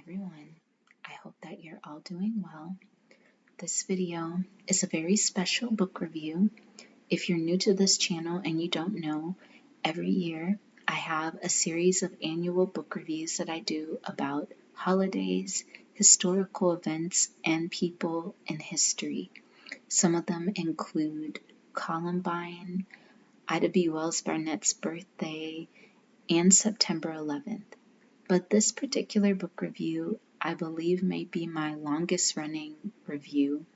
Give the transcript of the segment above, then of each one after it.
everyone. I hope that you're all doing well. This video is a very special book review. If you're new to this channel and you don't know, every year I have a series of annual book reviews that I do about holidays, historical events, and people in history. Some of them include Columbine, Ida B. Wells Barnett's birthday, and September 11th. But this particular book review, I believe, may be my longest running review,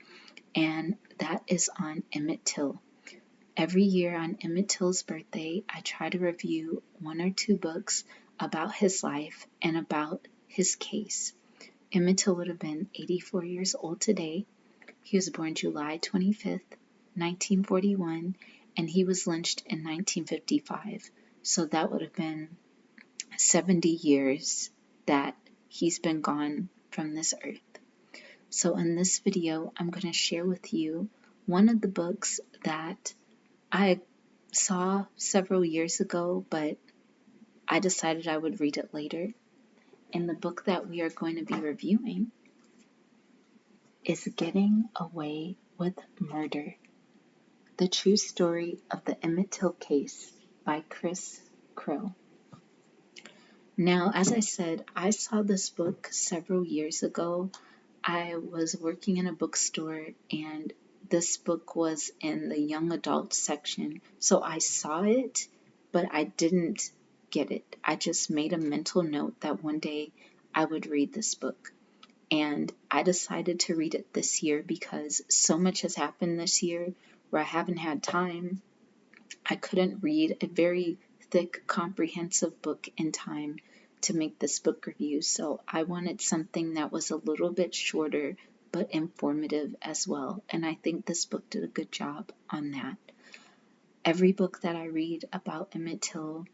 and that is on Emmett Till. Every year on Emmett Till's birthday, I try to review one or two books about his life and about his case. Emmett Till would have been 84 years old today. He was born July 25th, 1941, and he was lynched in 1955. So that would have been 70 years that he's been gone from this earth. So in this video, I'm going to share with you one of the books that I saw several years ago, but I decided I would read it later. And the book that we are going to be reviewing is Getting Away with Murder: The True Story of the Emmett Till Case by Chris Crow. Now, as I said, I saw this book several years ago. I was working in a bookstore and this book was in the young adult section. So I saw it, but I didn't get it. I just made a mental note that one day I would read this book. And I decided to read it this year because so much has happened this year where I haven't had time. I couldn't read a very thick, comprehensive book in time to make this book review, so I wanted something that was a little bit shorter but informative as well, and I think this book did a good job on that. Every book that I read about Emmett Till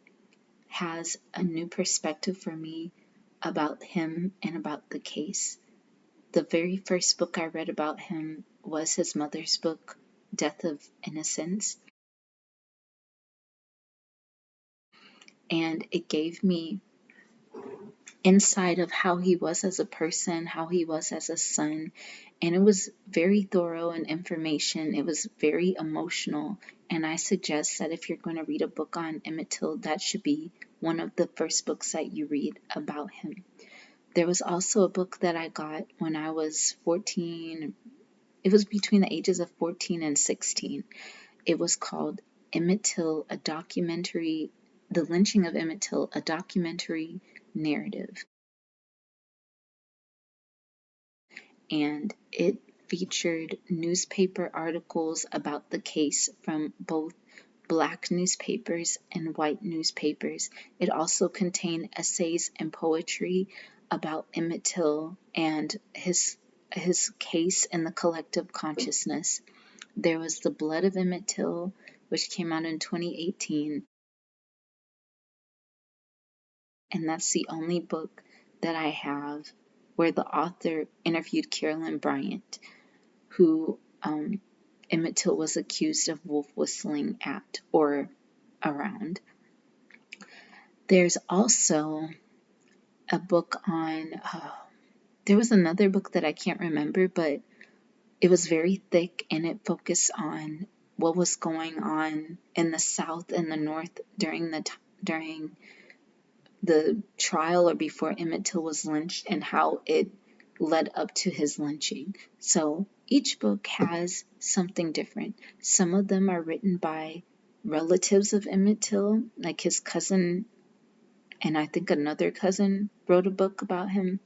has a new perspective for me about him and about the case. The very first book I read about him was his mother's book, Death of Innocence. And it gave me insight of how he was as a person, how he was as a son, and it was very thorough in information. It was very emotional, and I suggest that if you're going to read a book on Emmett Till, that should be one of the first books that you read about him. There was also a book that I got when I was 14. It was between the ages of 14 and 16. It was called Emmett Till, a documentary, The Lynching of Emmett Till, a documentary narrative. And it featured newspaper articles about the case from both black newspapers and white newspapers. It also contained essays and poetry about Emmett Till and his case in the collective consciousness. There was The Blood of Emmett Till, which came out in 2018. And that's the only book that I have where the author interviewed Carolyn Bryant, who Emmett Till was accused of wolf whistling at or around. There's also a book on, there was another book that I can't remember, but it was very thick and it focused on what was going on in the South and the North during the trial or before Emmett Till was lynched and how it led up to his lynching. So each book has something different. Some of them are written by relatives of Emmett Till, like his cousin, and I think another cousin wrote a book about him.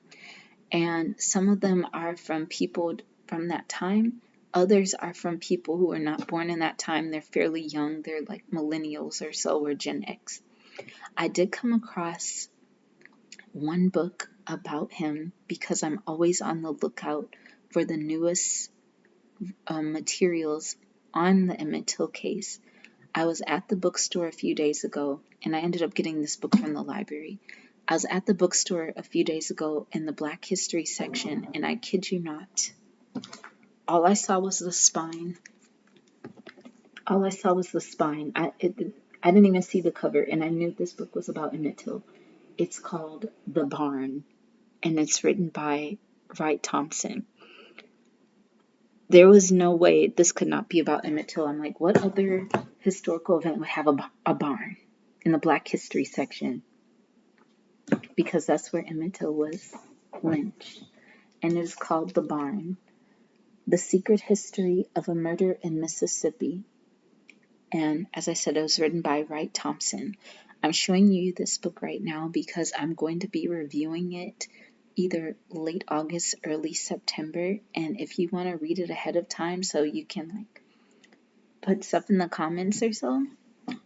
And some of them are from people from that time. Others are from people who were not born in that time. They're fairly young. They're like millennials or so, or Gen X. I did come across one book about him because I'm always on the lookout for the newest materials on the Emmett Till case. I was at the bookstore a few days ago, and I ended up getting this book from the library. I was at the bookstore a few days ago in the Black History section, and I kid you not, all I saw was the spine. All I saw was the spine. I didn't even see the cover, and I knew this book was about Emmett Till. It's called The Barn. and it's written by Wright Thompson. There was no way this could not be about Emmett Till. I'm like, what other historical event would have a barn in the Black History section? Because that's where Emmett Till was lynched. And it is called The Barn, The Secret History of a Murder in Mississippi. And as I said, it was written by Wright Thompson. I'm showing you this book right now because I'm going to be reviewing it either late August, early September. And if you want to read it ahead of time so you can put stuff in the comments or so,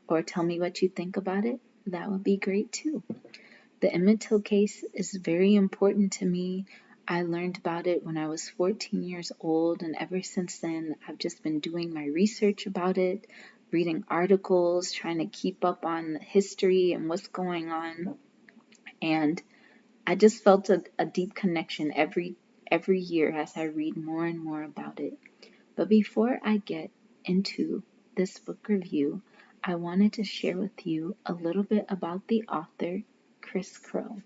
or tell me what you think about it, that would be great too. The Emmett Till case is very important to me. I learned about it when I was 14 years old, and ever since then, I've just been doing my research about it, reading articles, trying to keep up on the history and what's going on. And I just felt a deep connection every year as I read more and more about it. But before I get into this book review, I wanted to share with you a little bit about the author, Chris Crow.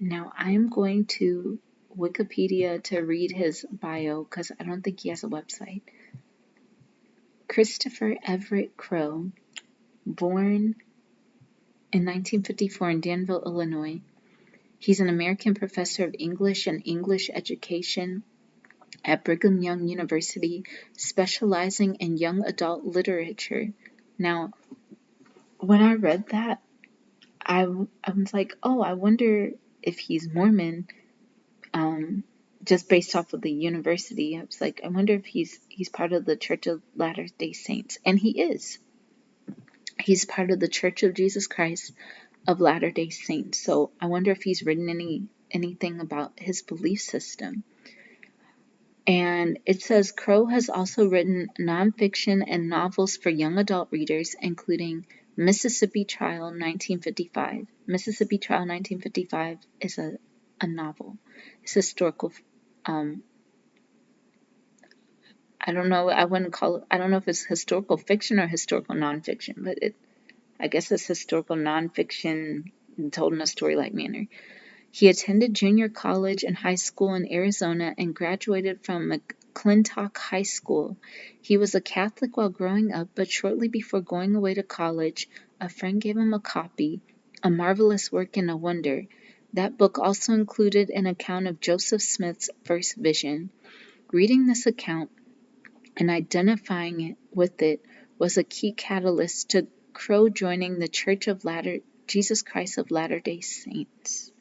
Now, I am going to Wikipedia to read his bio because I don't think he has a website. Christopher Everett Crow, born in 1954 in Danville, Illinois. He's an American professor of English and English education at Brigham Young University, specializing in young adult literature. Now, when I read that, I was like, oh, I wonder if he's Mormon. Just based off of the university, I was like, I wonder if he's part of the Church of Latter-day Saints, and he is. He's part of the Church of Jesus Christ of Latter-day Saints. So I wonder if he's written anything about his belief system. And it says Crow has also written nonfiction and novels for young adult readers, including Mississippi Trial 1955. Mississippi Trial 1955 is a novel. It's historical. I don't know. I don't know if it's historical fiction or historical nonfiction, but I guess it's historical nonfiction told in a story-like manner. He attended junior college and high school in Arizona and graduated from McClintock High School. He was a Catholic while growing up, but shortly before going away to college, a friend gave him a copy, A Marvelous Work and a Wonder. That book also included an account of Joseph Smith's first vision. Reading this account and identifying it with it was a key catalyst to Crow joining the Church of Jesus Christ of Latter-day Saints.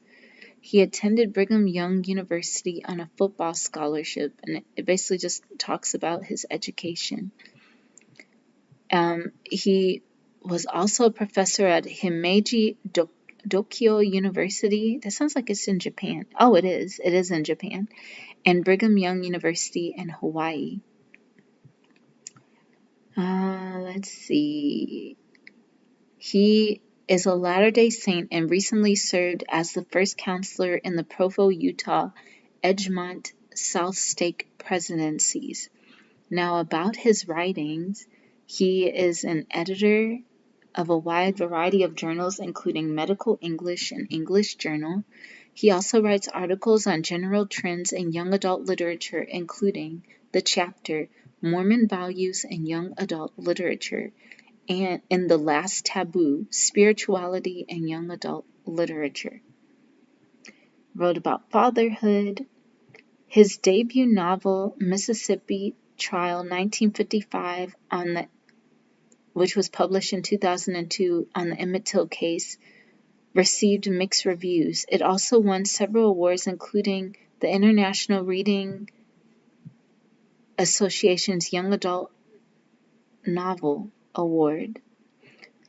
He attended Brigham Young University on a football scholarship, and it basically just talks about his education. He was also a professor at Himeji Dokyo University. That sounds like it's in Japan. Oh, it is. It is in Japan. And Brigham Young University in Hawaii. Let's see. He is a Latter-day Saint and recently served as the first counselor in the Provo, Utah, Edgemont, South Stake presidencies. Now, about his writings, he is an editor of a wide variety of journals, including Medical English and English Journal. He also writes articles on general trends in young adult literature, including the chapter Mormon Values in Young Adult Literature, and in The Last Taboo, Spirituality in Young Adult Literature. Wrote about fatherhood. His debut novel, Mississippi Trial 1955, which was published in 2002 on the Emmett Till case, received mixed reviews. It also won several awards, including the International Reading Association's Young Adult Novel Award.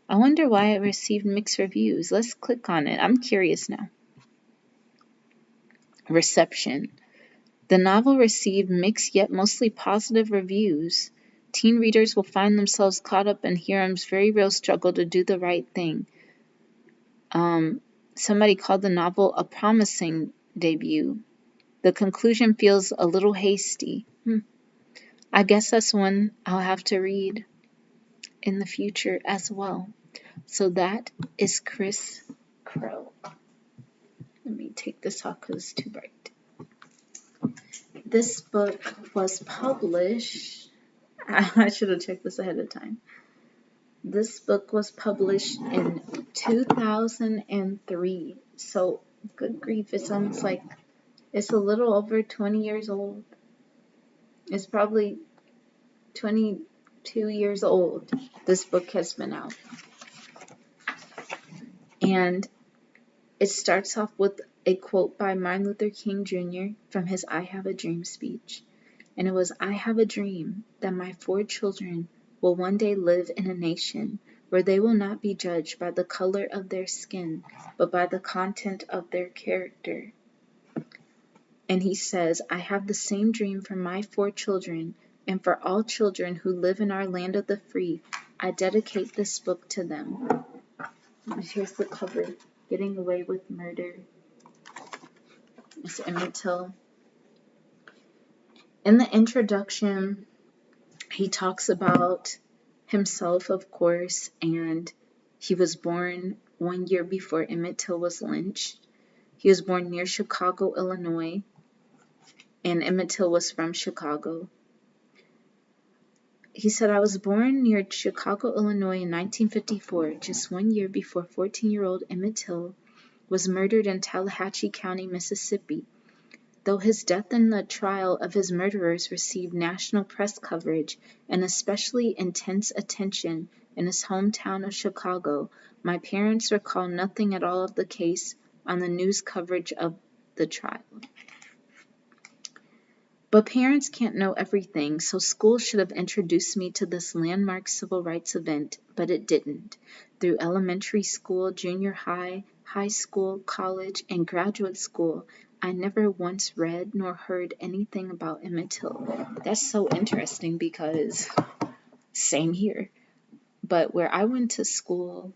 I wonder why it received mixed reviews. Let's click on it. I'm curious now. Reception. The novel received mixed yet mostly positive reviews. Teen readers will find themselves caught up in Hiram's very real struggle to do the right thing. Somebody called the novel a promising debut. The conclusion feels a little hasty. I guess that's one I'll have to read in the future as well. So that is Chris Crow. Let me take this off because it's too bright. This book was published, I should have checked this ahead of time. This book was published in 2003. So, good grief, it sounds like it's a little over 20 years old. It's probably 22 years old. This book has been out. And it starts off with a quote by Martin Luther King Jr. from his I Have a Dream speech. And it was, "I have a dream that my 4 children will one day live in a nation where they will not be judged by the color of their skin, but by the content of their character." And he says, "I have the same dream for my 4 children, and for all children who live in our land of the free. I dedicate this book to them." And here's the cover, "Getting Away with Murder." It's Emmett Till. In the introduction, he talks about himself, of course, and he was born 1 year before Emmett Till was lynched. He was born near Chicago, Illinois, and Emmett Till was from Chicago. He said, "I was born near Chicago, Illinois in 1954, just 1 year before 14-year-old Emmett Till was murdered in Tallahatchie County, Mississippi. Though his death and the trial of his murderers received national press coverage and especially intense attention in his hometown of Chicago, my parents recall nothing at all of the case on the news coverage of the trial. But parents can't know everything, so school should have introduced me to this landmark civil rights event, but it didn't. Through elementary school, junior high, high school, college, and graduate school, I never once read nor heard anything about Emmett Till." That's so interesting because same here. But where I went to school,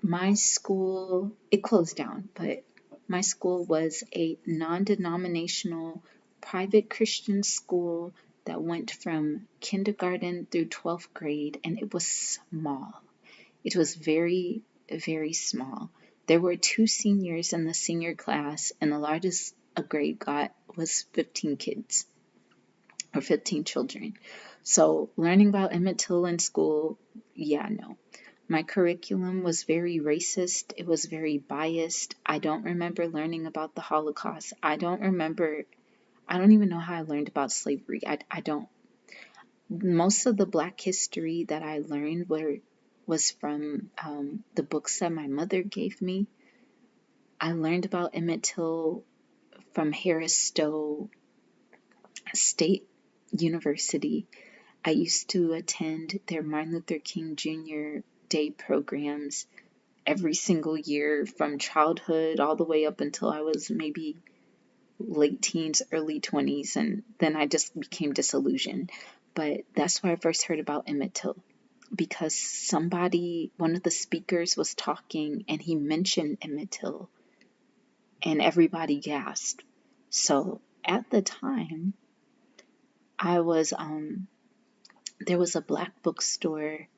my school, it closed down, but my school was a non-denominational private Christian school that went from kindergarten through 12th grade, and it was small. It was very, very small. There were 2 seniors in the senior class, and the largest a grade got was 15 kids, or 15 children. So learning about Emmett Till in school, yeah, no. My curriculum was very racist. It was very biased. I don't remember learning about the Holocaust. I don't even know how I learned about slavery. I don't. Most of the Black history that I learned was from the books that my mother gave me. I learned about Emmett Till from Harris Stowe State University. I used to attend their Martin Luther King Jr. Day programs every single year from childhood all the way up until I was maybe late teens, early 20s, and then I just became disillusioned. But that's where I first heard about Emmett Till, because one of the speakers was talking and he mentioned Emmett Till and everybody gasped. So at the time, there was a Black bookstore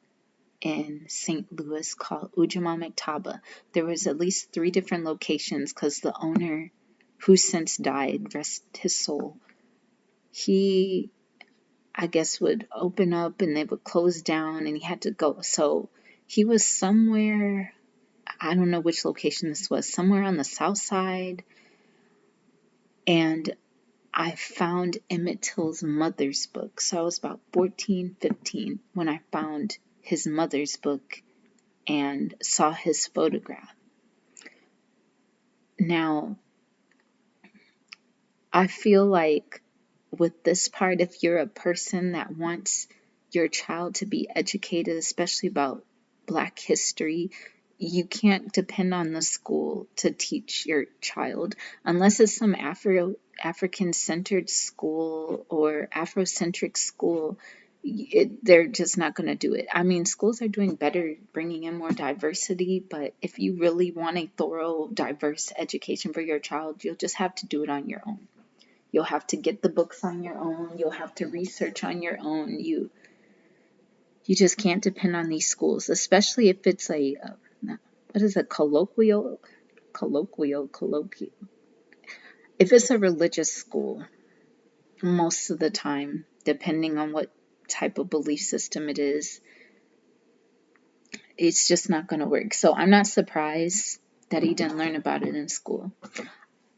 in St. Louis called Ujamaa Maktaba. There was at least 3 different locations because the owner, who since died, rest his soul, he, I guess, would open up and they would close down and he had to go. So he was somewhere, I don't know which location this was, somewhere on the south side. And I found Emmett Till's mother's book. So I was about 14, 15 when I found his mother's book and saw his photograph. Now, I feel like with this part, if you're a person that wants your child to be educated, especially about Black history, you can't depend on the school to teach your child unless it's some African-centered school or Afrocentric school. They're just not going to do it. I mean, schools are doing better bringing in more diversity, but if you really want a thorough, diverse education for your child, you'll just have to do it on your own. You'll have to get the books on your own. You'll have to research on your own. You just can't depend on these schools, especially if it's what is it, colloquial. If it's a religious school, most of the time, depending on what type of belief system it is, it's just not going to work. So I'm not surprised that he didn't learn about it in school.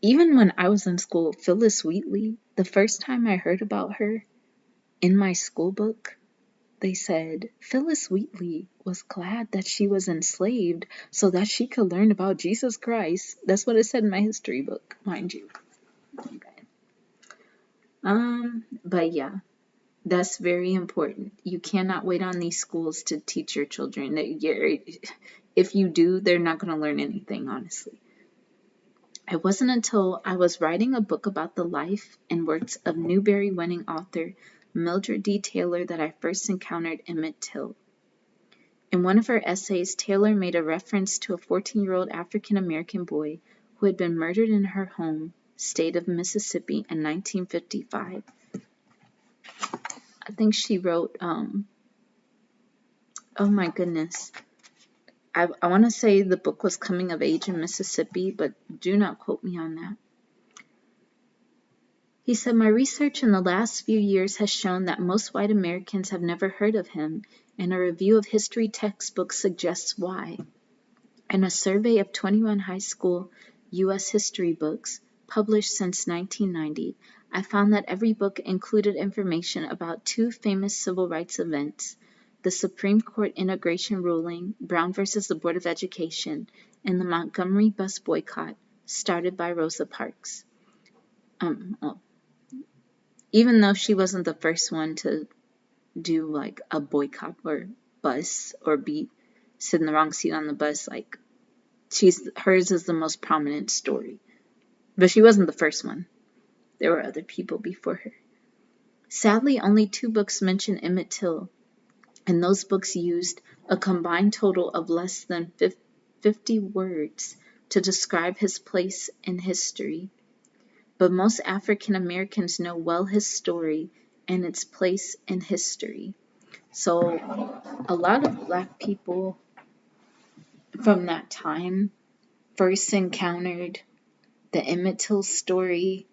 Even when I was in school, Phyllis Wheatley, the first time I heard about her in my school book, they said Phyllis Wheatley was glad that she was enslaved so that she could learn about Jesus Christ. That's what it said in my history book, mind you. Okay. But yeah, that's very important. You cannot wait on these schools to teach your children. If you do, they're not going to learn anything, honestly. It wasn't until I was writing a book about the life and works of Newbery-winning author Mildred D. Taylor that I first encountered Emmett Till. In one of her essays, Taylor made a reference to a 14-year-old African-American boy who had been murdered in her home state of Mississippi in 1955. I think she wrote, oh my goodness, I want to say the book was Coming of Age in Mississippi, but do not quote me on that. He said, my research in the last few years has shown that most white Americans have never heard of him, and a review of history textbooks suggests why. In a survey of 21 high school U.S. history books published since 1990, I found that every book included information about two famous civil rights events, the Supreme Court integration ruling, Brown versus the Board of Education, and the Montgomery bus boycott started by Rosa Parks. Even though she wasn't the first one to do like a boycott or bus or sit in the wrong seat on the bus, like hers is the most prominent story. But she wasn't the first one. There were other people before her. Sadly, only 2 books mention Emmett Till, and those books used a combined total of less than 50 words to describe his place in history. But most African Americans know well his story and its place in history. So a lot of Black people from that time first encountered the Emmett Till story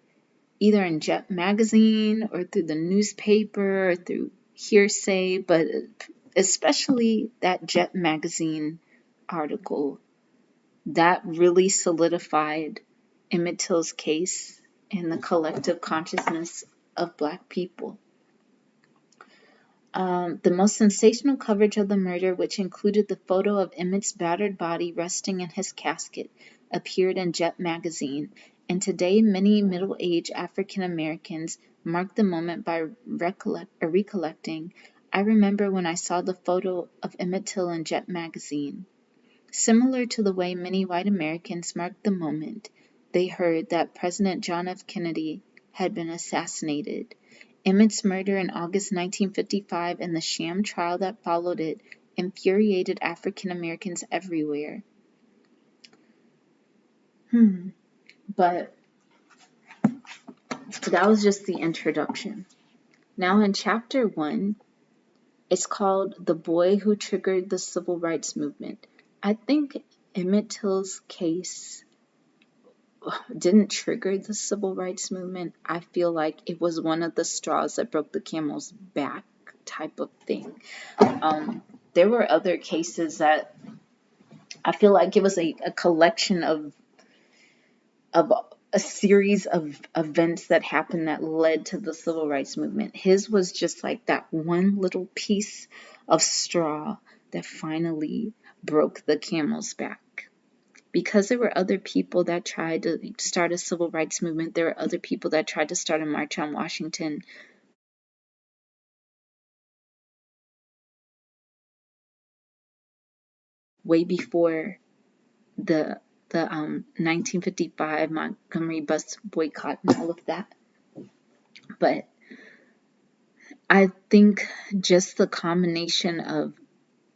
either in Jet magazine or through the newspaper or through hearsay, but especially that Jet magazine article that really solidified Emmett Till's case in the collective consciousness of Black people. The most sensational coverage of the murder, which included the photo of Emmett's battered body resting in his casket, appeared in Jet magazine, and today many middle-aged African Americans mark the moment by recollecting, I remember when I saw the photo of Emmett Till in Jet magazine. Similar to the way many white Americans marked the moment they heard that President John F. Kennedy had been assassinated. Emmett's murder in August 1955 and the sham trial that followed it infuriated African Americans everywhere. But that was just the introduction. Now in chapter 1, it's called The Boy Who Triggered the Civil Rights Movement. I think Emmett Till's case didn't trigger the civil rights movement. I feel like it was one of the straws that broke the camel's back type of thing. There were other cases that I feel like it was a collection of a series of events that happened that led to the civil rights movement. His was just like that one little piece of straw that finally broke the camel's back. Because there were other people that tried to start a civil rights movement, there were other people that tried to start a march on Washington. Way before the 1955 Montgomery bus boycott and all of that. But I think just the combination of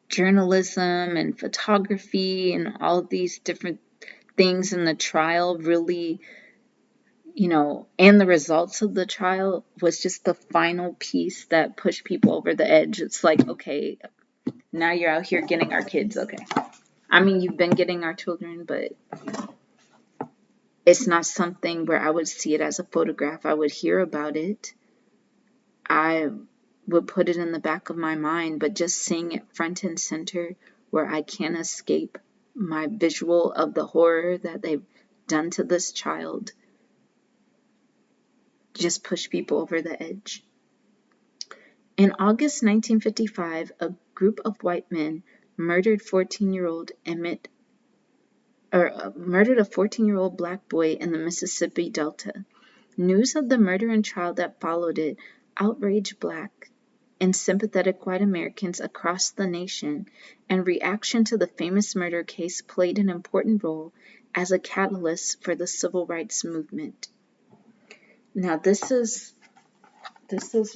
journalism and photography and all these different things in the trial really and the results of the trial was just the final piece that pushed people over the edge. It's like, okay, now you're out here getting our kids. Okay. I mean, you've been getting our children, but it's not something where I would see it as a photograph. I would hear about it. I would put it in the back of my mind, but just seeing it front and center where I can't escape my visual of the horror that they've done to this child just pushed people over the edge. In August 1955, a group of white men murdered 14-year-old Emmett, murdered a 14-year-old black boy in the Mississippi Delta. News of the murder and trial that followed it outraged black and sympathetic white Americans across the nation, and reaction to the famous murder case played an important role as a catalyst for the civil rights movement. Now, this is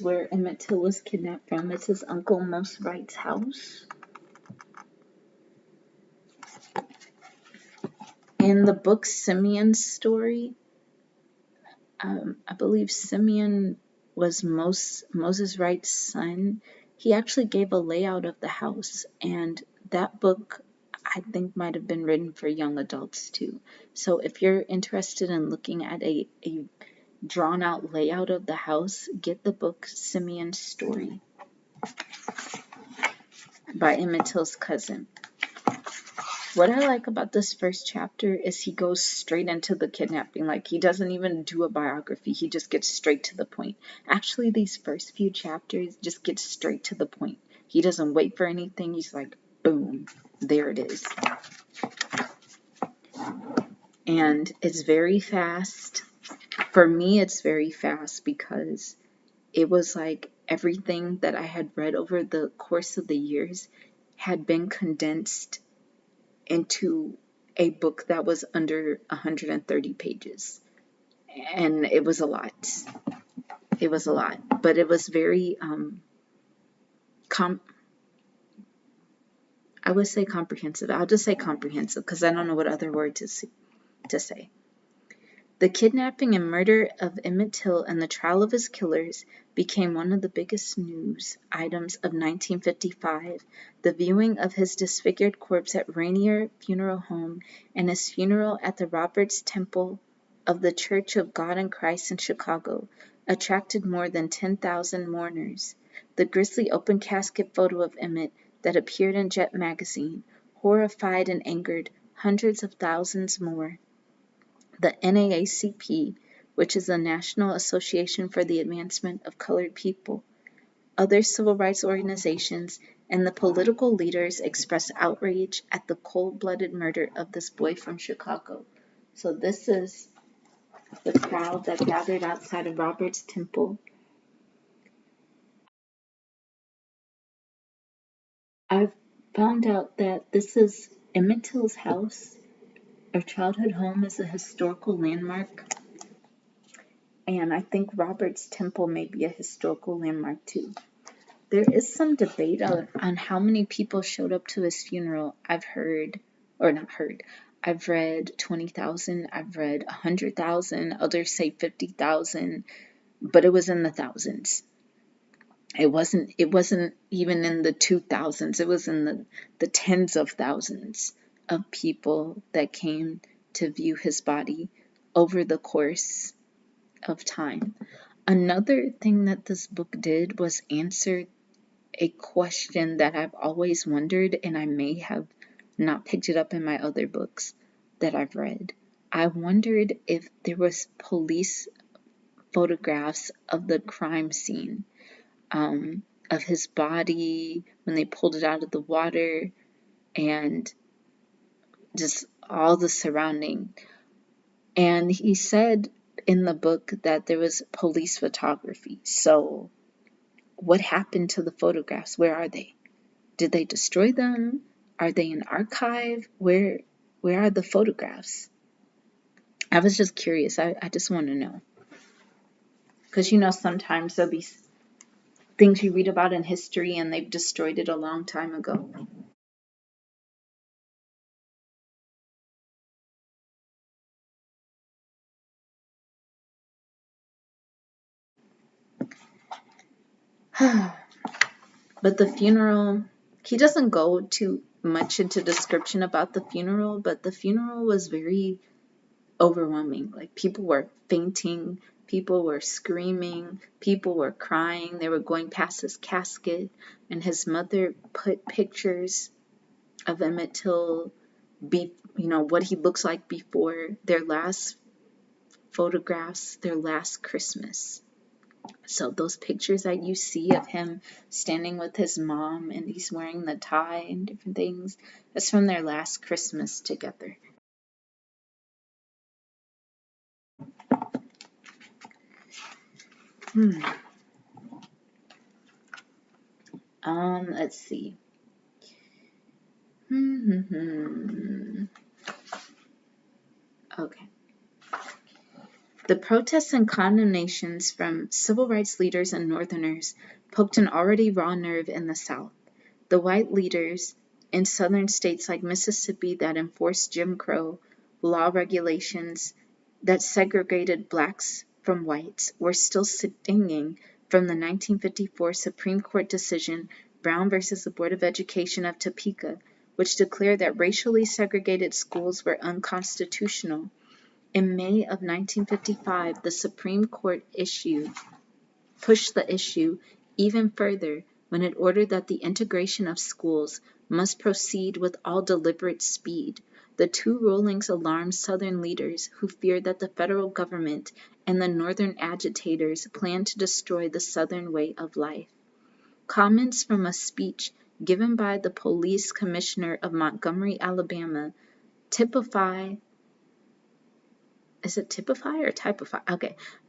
where Emmett Till was kidnapped from. It's his Uncle Most Right's house. In the book Simeon's Story, I believe Simeon was Moses Wright's son. He actually gave a layout of the house, and that book I think might have been written for young adults too. So if you're interested in looking at a drawn out layout of the house, get the book Simeon's Story by Emmett Till's cousin. What I like about this first chapter is he goes straight into the kidnapping. Like, he doesn't even do a biography. He just gets straight to the point. Actually, these first few chapters just get straight to the point. He doesn't wait for anything. He's like, boom, there it is. And it's very fast. For me, it's very fast because it was like everything that I had read over the course of the years had been condensed into a book that was under 130 pages. And it was a lot. It was a lot. But it was very, I would say comprehensive. I'll just say comprehensive because I don't know what other word to say. The kidnapping and murder of Emmett Till and the trial of his killers became one of the biggest news items of 1955. The viewing of his disfigured corpse at Rainier Funeral Home and his funeral at the Roberts Temple of the Church of God in Christ in Chicago attracted more than 10,000 mourners. The grisly open casket photo of Emmett that appeared in Jet magazine horrified and angered hundreds of thousands more. The NAACP, which is the National Association for the Advancement of Colored People, other civil rights organizations, and the political leaders expressed outrage at the cold-blooded murder of this boy from Chicago. So this is the crowd that gathered outside of Robert's Temple. I've found out that this is Emmett Till's house. Our childhood home is a historical landmark. And I think Robert's Temple may be a historical landmark too. There is some debate on how many people showed up to his funeral. I've read 20,000, I've read 100,000, others say 50,000, but it was in the thousands. It wasn't even in the 2,000s. It was in the tens of thousands of people that came to view his body over the course of time. Another thing that this book did was answer a question that I've always wondered, and I may have not picked it up in my other books that I've read. I wondered if there was police photographs of the crime scene, of his body when they pulled it out of the water, and just all the surrounding. And he said in the book that there was police photography. So what happened to the photographs? Where are they? Did they destroy them? Are they in archive? Where are the photographs? I was just curious. I just want to know. Because, sometimes there'll be things you read about in history and they've destroyed it a long time ago. But the funeral, he doesn't go too much into description about the funeral, but the funeral was very overwhelming. Like, people were fainting, people were screaming, people were crying. They were going past his casket, and his mother put pictures of Emmett Till, what he looks like before their last photographs, their last Christmas. So those pictures that you see of him standing with his mom and he's wearing the tie and different things, that's from their last Christmas together. Let's see. Okay. The protests and condemnations from civil rights leaders and Northerners poked an already raw nerve in the South. The white leaders in southern states like Mississippi that enforced Jim Crow law regulations that segregated blacks from whites were still stinging from the 1954 Supreme Court decision Brown versus the Board of Education of Topeka, which declared that racially segregated schools were unconstitutional. In May of 1955, the Supreme Court pushed the issue even further when it ordered that the integration of schools must proceed with all deliberate speed. The two rulings alarmed Southern leaders who feared that the federal government and the Northern agitators planned to destroy the Southern way of life. Comments from a speech given by the police commissioner of Montgomery, Alabama, typify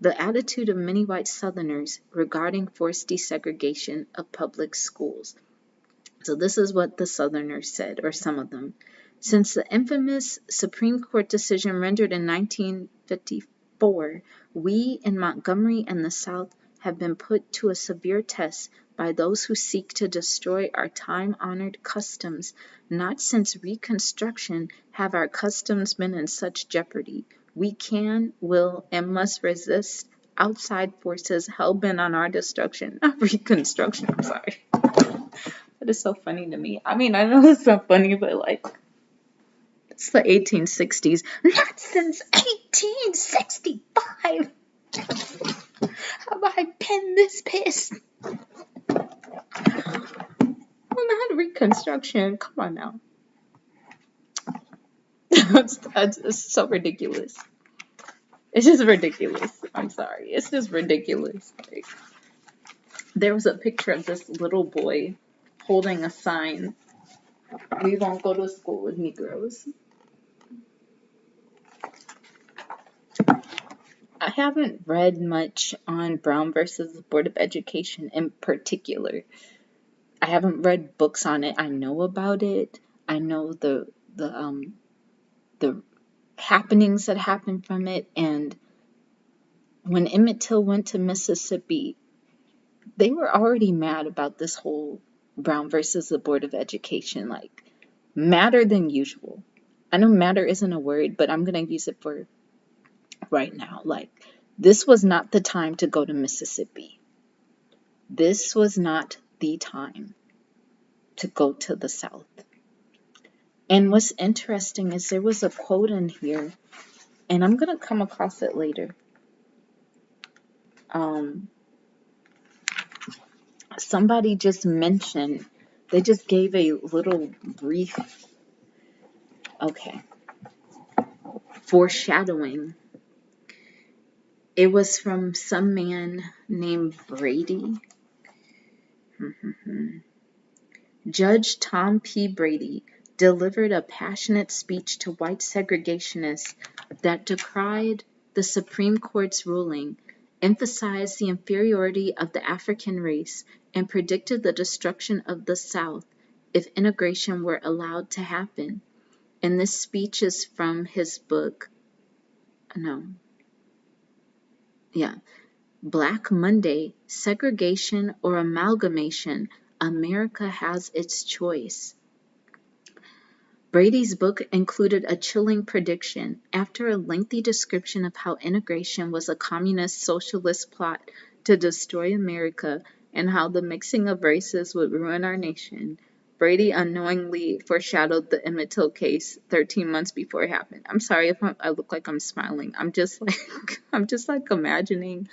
the attitude of many white Southerners regarding forced desegregation of public schools. So this is what the Southerners said, or some of them. Since the infamous Supreme Court decision rendered in 1954, we in Montgomery and the South have been put to a severe test by those who seek to destroy our time-honored customs. Not since Reconstruction have our customs been in such jeopardy. We can, will, and must resist outside forces hell-bent on our destruction. Not Reconstruction, I'm sorry. That is so funny to me. I mean, I know it's not funny, but like, it's the 1860s. Not since 1865 have I been this pissed. Well, not Reconstruction. Come on now. It's so ridiculous. It's just ridiculous. I'm sorry. It's just ridiculous. Like, there was a picture of this little boy holding a sign, "We won't go to school with Negroes." I haven't read much on Brown versus the Board of Education in particular. I haven't read books on it. I know about it. I know the happenings that happened from it. And when Emmett Till went to Mississippi, they were already mad about this whole Brown versus the Board of Education, like madder than usual. I know madder isn't a word, but I'm going to use it for right now. Like, this was not the time to go to Mississippi. This was not the time to go to the South. And what's interesting is there was a quote in here, and I'm going to come across it later. Somebody just mentioned, they just gave a little brief, foreshadowing. It was from some man named Brady. Judge Tom P. Brady delivered a passionate speech to white segregationists that decried the Supreme Court's ruling, emphasized the inferiority of the African race, and predicted the destruction of the South if integration were allowed to happen. And this speech is from his book, Black Monday, Segregation or Amalgamation, America Has Its Choice. Brady's book included a chilling prediction. After a lengthy description of how integration was a communist socialist plot to destroy America and how the mixing of races would ruin our nation, Brady unknowingly foreshadowed the Emmett Till case 13 months before it happened. I'm sorry if I look like I'm smiling. I'm just like I'm just like imagining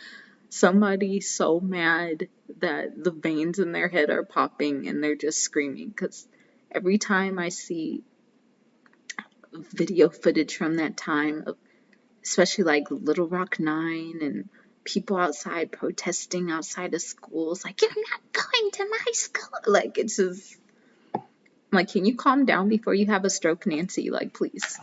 somebody so mad that the veins in their head are popping and they're just screaming, because every time I see video footage from that time, especially like Little Rock 9 and people outside protesting outside of schools, like, you're not going to my school. Like, it's just, like, can you calm down before you have a stroke, Nancy? Like, please.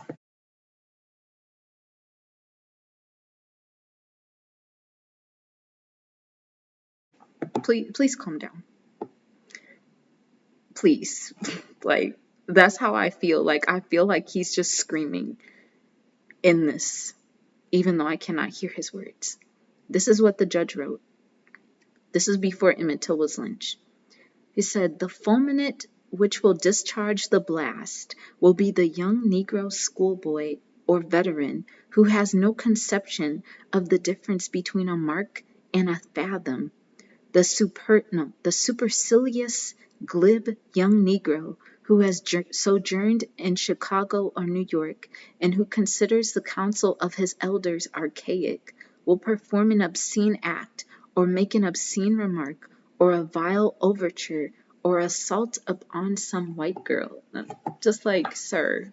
Please calm down. Please. Like, that's how I feel. Like, I feel like he's just screaming in this, even though I cannot hear his words. This is what the judge wrote. This is before Emmett Till was lynched. He said, "The fulminate which will discharge the blast will be the young Negro schoolboy or veteran who has no conception of the difference between a mark and a fathom, the supercilious, glib young Negro who has sojourned in Chicago or New York, and who considers the counsel of his elders archaic, will perform an obscene act, or make an obscene remark, or a vile overture, or assault upon some white girl." Just like, sir,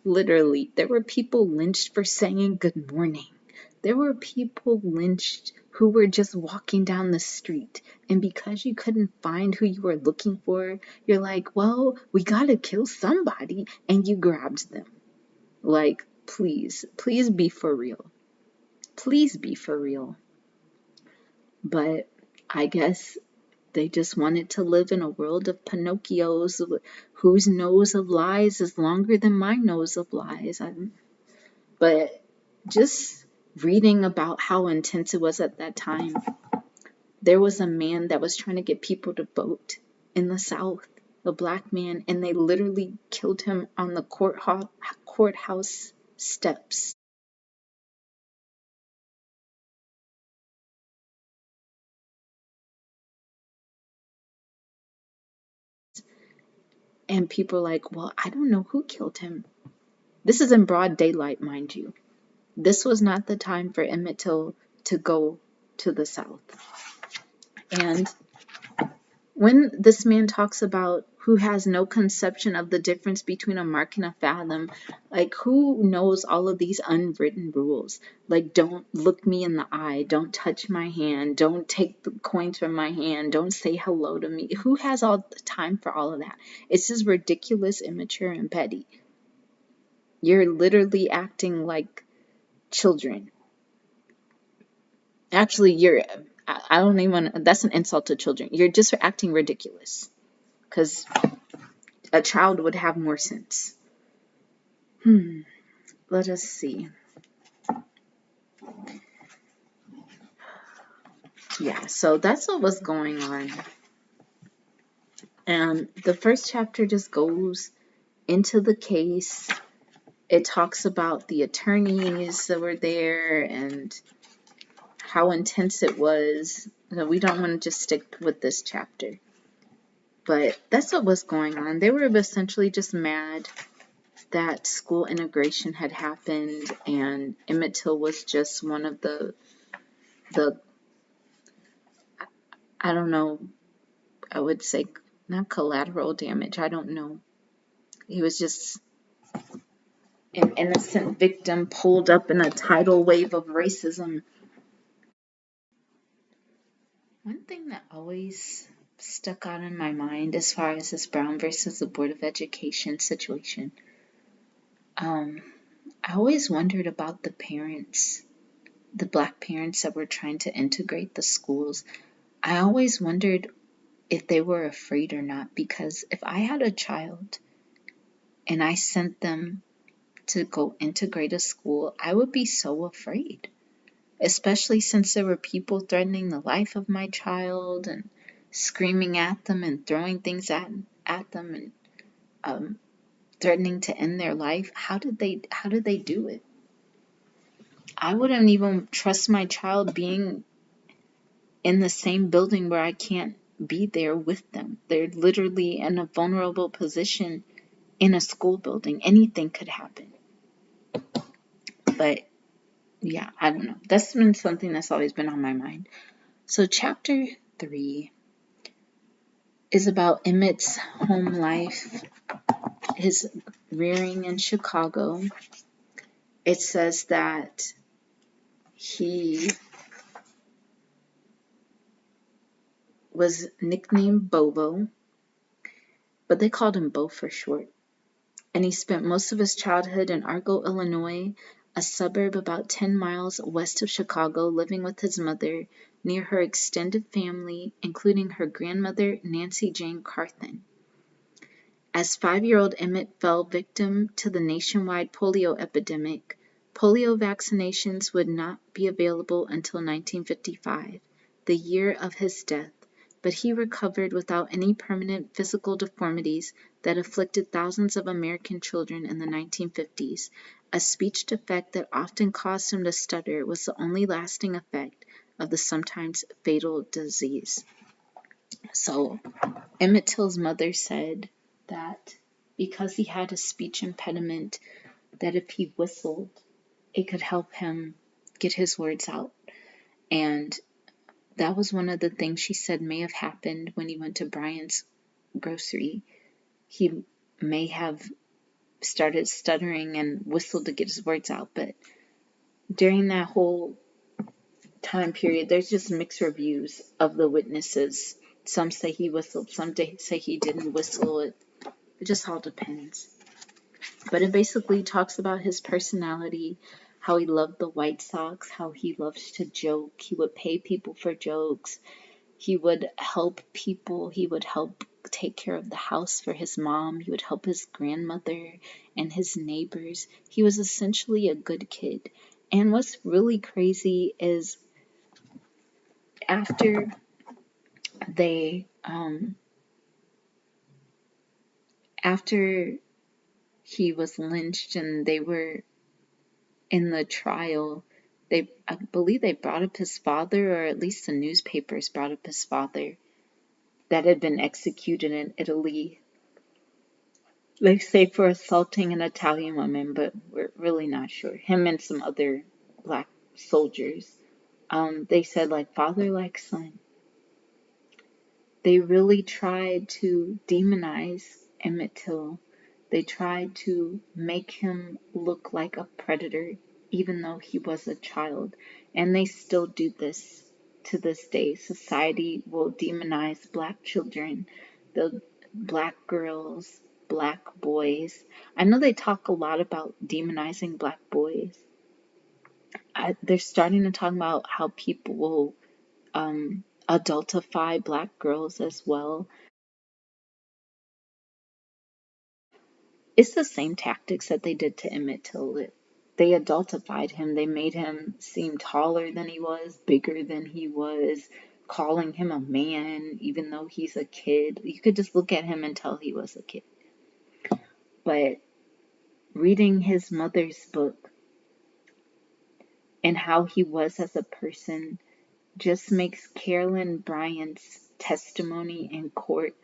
literally, there were people lynched for saying good morning. There were people lynched who were just walking down the street, and because you couldn't find who you were looking for, you're like, well, we gotta kill somebody, and you grabbed them. Like, please be for real. Please be for real. But I guess they just wanted to live in a world of Pinocchios whose nose of lies is longer than my nose of lies. But just reading about how intense it was at that time, there was a man that was trying to get people to vote in the South, a black man, and they literally killed him on the courthouse steps. And people are like, well, I don't know who killed him. This is in broad daylight, mind you. This was not the time for Emmett Till to go to the South. And when this man talks about who has no conception of the difference between a mark and a fathom, like, who knows all of these unwritten rules? Like, don't look me in the eye, don't touch my hand, don't take the coins from my hand, don't say hello to me. Who has all the time for all of that? It's just ridiculous, immature, and petty. You're literally acting like children. Actually, I don't even, that's an insult to children. You're just acting ridiculous. Because a child would have more sense. Let us see. Yeah, so that's what was going on. And the first chapter just goes into the case. It talks about the attorneys that were there and how intense it was. We don't want to just stick with this chapter. But that's what was going on. They were essentially just mad that school integration had happened, and Emmett Till was just one of the I don't know, I would say not collateral damage, I don't know. He was just an innocent victim pulled up in a tidal wave of racism. One thing that always stuck out in my mind as far as this Brown versus the Board of Education situation, I always wondered about the parents, the black parents that were trying to integrate the schools. I always wondered if they were afraid or not, because if I had a child and I sent them to go integrate a school, I would be so afraid, especially since there were people threatening the life of my child and screaming at them and throwing things at them and threatening to end their life. How did they do it? I wouldn't even trust my child being in the same building where I can't be there with them. They're literally in a vulnerable position in a school building. Anything could happen. But yeah, I don't know. That's been something that's always been on my mind. So chapter 3 is about Emmett's home life, his rearing in Chicago. It says that he was nicknamed Bobo, but they called him Bo for short. And he spent most of his childhood in Argo, Illinois, a suburb about 10 miles west of Chicago, living with his mother near her extended family, including her grandmother, Nancy Jane Carthen. As 5-year-old Emmett fell victim to the nationwide polio epidemic, polio vaccinations would not be available until 1955, the year of his death, but he recovered without any permanent physical deformities that afflicted thousands of American children in the 1950s. A speech defect that often caused him to stutter was the only lasting effect of the sometimes fatal disease. So, Emmett Till's mother said that because he had a speech impediment, that if he whistled, it could help him get his words out. And that was one of the things she said may have happened when he went to Brian's grocery. He may have started stuttering and whistled to get his words out, but during that whole time period, there's just mixed reviews of the witnesses. Some say he whistled, some say he didn't whistle. It just all depends. But it basically talks about his personality, how he loved the White Sox, how he loves to joke. He would pay people for jokes. He would help people. He would help take care of the house for his mom. He would help his grandmother and his neighbors. He was essentially a good kid. And what's really crazy is after he was lynched and they were in the trial, I believe they brought up his father, or at least the newspapers brought up his father that had been executed in Italy. They say for assaulting an Italian woman, but we're really not sure. Him and some other black soldiers. They said like father like son. They really tried to demonize Emmett Till. They tried to make him look like a predator, even though he was a child. And they still do this to this day. Society will demonize black children, the black girls, black boys. I know they talk a lot about demonizing black boys. They're starting to talk about how people will adultify black girls as well. It's the same tactics that they did to Emmett Till. They adultified him. They made him seem taller than he was, bigger than he was, calling him a man, even though he's a kid. You could just look at him and tell he was a kid. But reading his mother's book and how he was as a person just makes Carolyn Bryant's testimony in court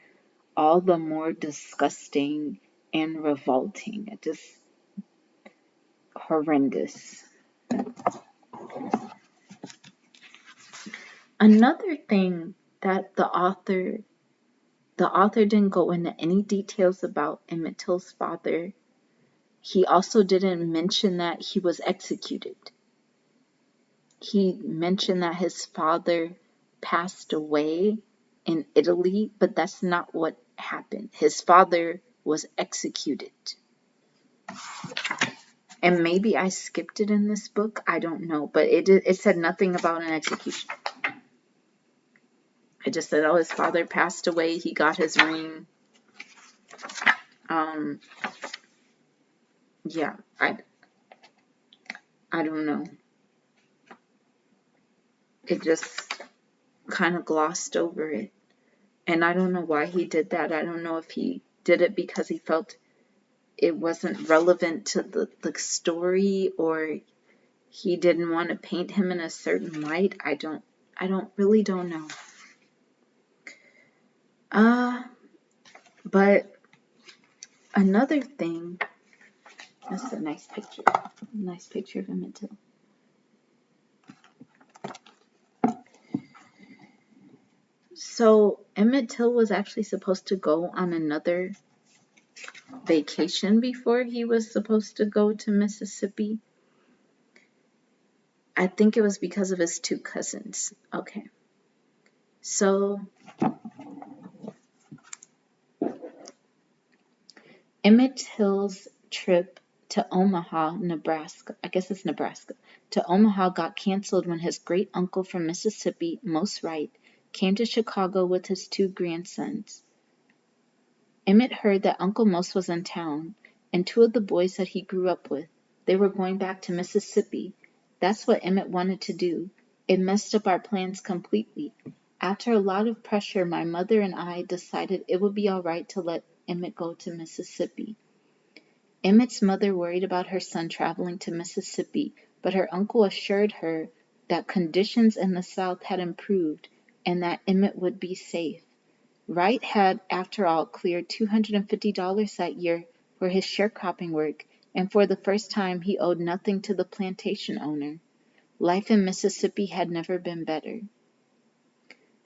all the more disgusting and revolting. It just horrendous. Another thing that the author didn't go into any details about Emmett Till's father. He also didn't mention that he was executed. He mentioned that his father passed away in Italy, but that's not what happened. His father was executed. And maybe I skipped it in this book. I don't know. But it said nothing about an execution. It just said, oh, his father passed away. He got his ring. Yeah, I don't know. It just kind of glossed over it. And I don't know why he did that. I don't know if he did it because he felt it wasn't relevant to the story, or he didn't want to paint him in a certain light. I don't I really don't know. But another thing, this is a nice picture. Nice picture of Emmett Till. So Emmett Till was actually supposed to go on another vacation before he was supposed to go to Mississippi. I think it was because of his two cousins. Okay. So Emmett Till's trip to Omaha, Nebraska, I guess it's Nebraska, to Omaha got canceled when his great uncle from Mississippi, Mose Wright, came to Chicago with his two grandsons. Emmett heard that Uncle Mose was in town, and two of the boys that he grew up with. They were going back to Mississippi. That's what Emmett wanted to do. It messed up our plans completely. After a lot of pressure, my mother and I decided it would be all right to let Emmett go to Mississippi. Emmett's mother worried about her son traveling to Mississippi, but her uncle assured her that conditions in the South had improved and that Emmett would be safe. Wright had, after all, cleared $250 that year for his sharecropping work, and for the first time he owed nothing to the plantation owner. Life in Mississippi had never been better.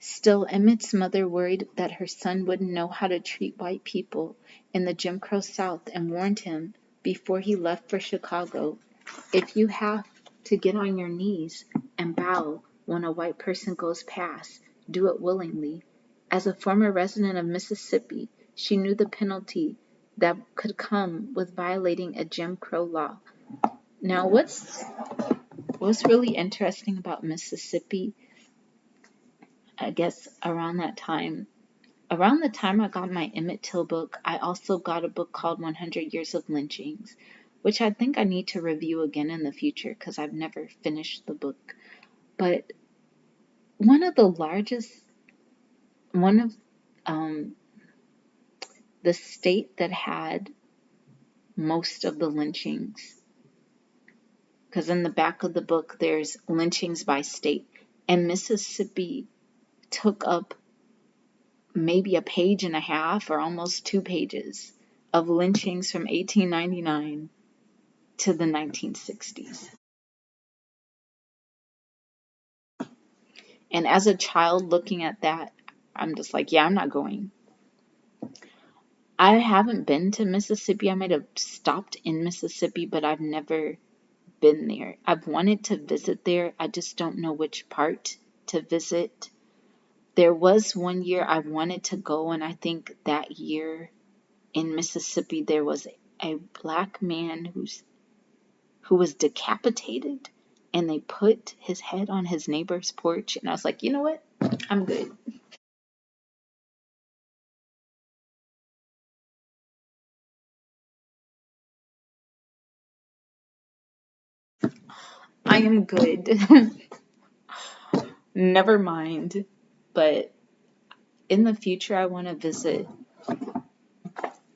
Still, Emmett's mother worried that her son wouldn't know how to treat white people in the Jim Crow South and warned him before he left for Chicago, if you have to get on your knees and bow when a white person goes past, do it willingly. As a former resident of Mississippi, she knew the penalty that could come with violating a Jim Crow law. Now, what's really interesting about Mississippi, I guess around the time I got my Emmett Till book, I also got a book called 100 Years of Lynchings, which I think I need to review again in the future because I've never finished the book. But one of the state that had most of the lynchings, because in the back of the book there's lynchings by state, and Mississippi took up maybe a page and a half or almost 2 pages of lynchings from 1899 to the 1960s. And as a child looking at that, I'm just like, yeah, I'm not going. I haven't been to Mississippi. I might have stopped in Mississippi, but I've never been there. I've wanted to visit there. I just don't know which part to visit. There was one year I wanted to go, and I think that year in Mississippi there was a black man who was decapitated, and they put his head on his neighbor's porch, and I was like, you know what? I'm good. I am good. Never mind. But in the future, I want to visit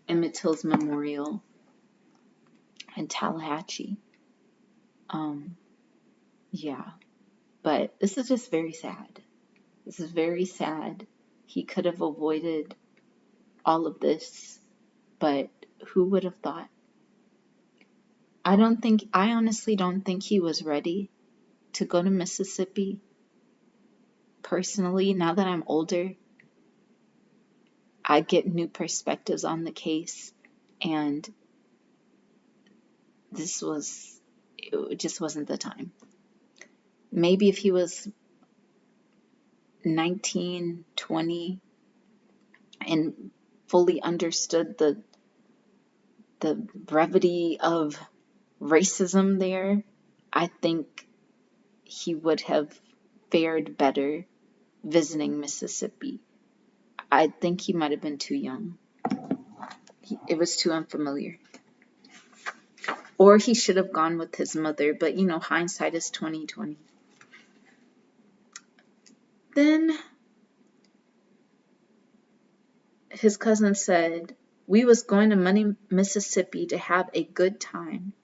Emmett Till's memorial in Tallahatchie. Yeah. But this is just very sad. This is very sad. He could have avoided all of this, but who would have thought? I honestly don't think he was ready to go to Mississippi. Personally, now that I'm older, I get new perspectives on the case, and it just wasn't the time. Maybe if he was 19, 20, and fully understood the brevity of racism there, I think he would have fared better visiting Mississippi. I think he might have been too young. It was too unfamiliar. Or he should have gone with his mother, but hindsight is 20/20. Then his cousin said, we was going to Money, Mississippi to have a good time.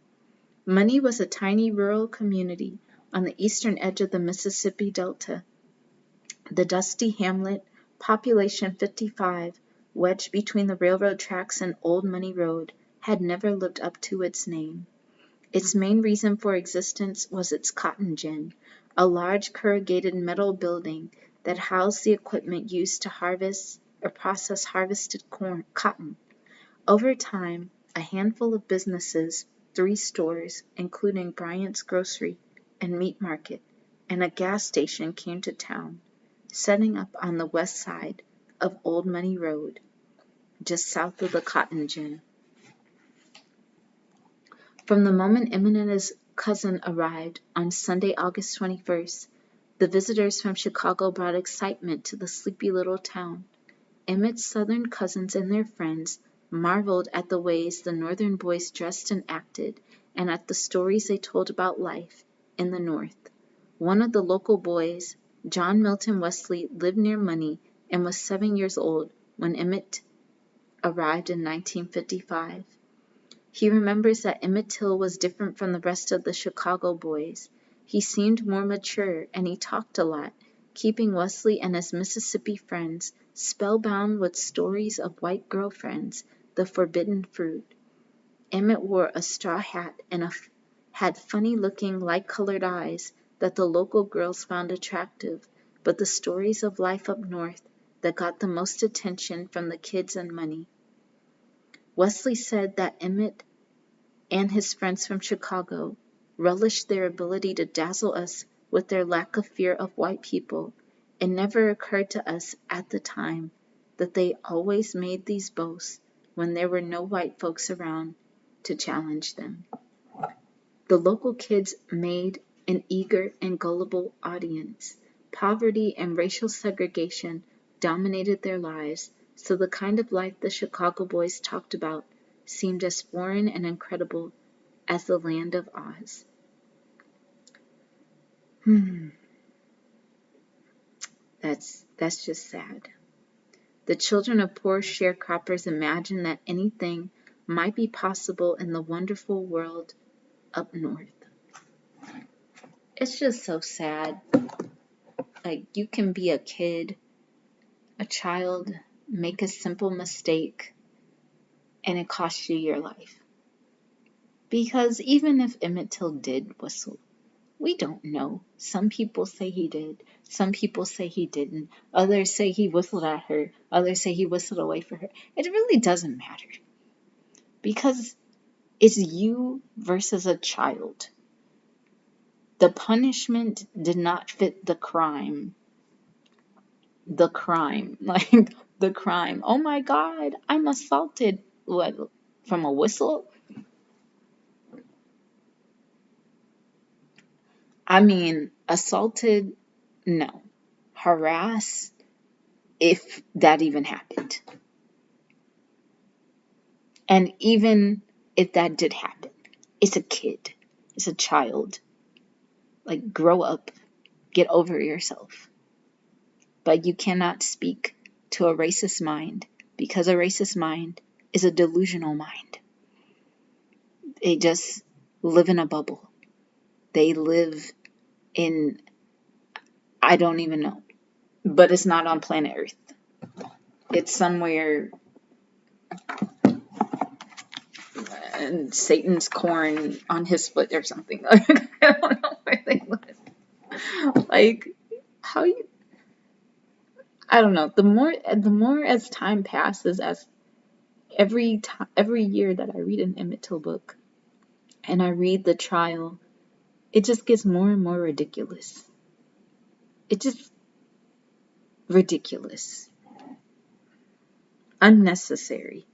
Money was a tiny rural community on the eastern edge of the Mississippi Delta. The dusty hamlet, population 55, wedged between the railroad tracks and Old Money Road, had never lived up to its name. Its main reason for existence was its cotton gin, a large corrugated metal building that housed the equipment used to harvest or process harvested cotton. Over time, a handful of businesses, 3 stores, including Bryant's Grocery and Meat Market, and a gas station came to town, setting up on the west side of Old Money Road, just south of the cotton gin. From the moment Emmett and his cousin arrived on Sunday, August 21st, the visitors from Chicago brought excitement to the sleepy little town. Emmett's southern cousins and their friends marveled at the ways the northern boys dressed and acted, and at the stories they told about life in the north. One of the local boys, John Milton Wesley, lived near Money and was 7 years old when Emmett arrived in 1955. He remembers that Emmett Till was different from the rest of the Chicago boys. He seemed more mature, and he talked a lot, keeping Wesley and his Mississippi friends spellbound with stories of white girlfriends, the forbidden fruit. Emmett wore a straw hat and had funny-looking, light-colored eyes that the local girls found attractive, but the stories of life up north that got the most attention from the kids and Money. Wesley said that Emmett and his friends from Chicago relished their ability to dazzle us with their lack of fear of white people. It never occurred to us at the time that they always made these boasts when there were no white folks around to challenge them. The local kids made an eager and gullible audience. Poverty and racial segregation dominated their lives, so the kind of life the Chicago boys talked about seemed as foreign and incredible as the land of Oz. That's just sad. The children of poor sharecroppers imagined that anything might be possible in the wonderful world up north. It's just so sad. Like, you can be a kid, a child, make a simple mistake, and it costs you your life. Because even if Emmett Till did whistle, we don't know. Some people say he did. Some people say he didn't. Others say he whistled at her. Others say he whistled away from her. It really doesn't matter. Because it's you versus a child. The punishment did not fit the crime. The crime. Like, the crime. Oh my God, I'm assaulted. What, from a whistle? I mean, assaulted, no. Harassed, if that even happened. And even if that did happen, it's a kid. It's a child. Like, grow up. Get over yourself. But you cannot speak to a racist mind, because a racist mind is a delusional mind. They just live in a bubble. They live in, I don't even know, but it's not on planet Earth. It's somewhere in Satan's corn on his foot or something. I don't know where they live. Like, how you, I don't know. The more as time passes, as every year that I read an Emmett Till book and I read the trial, it just gets more and more ridiculous. It's just ridiculous. Unnecessary.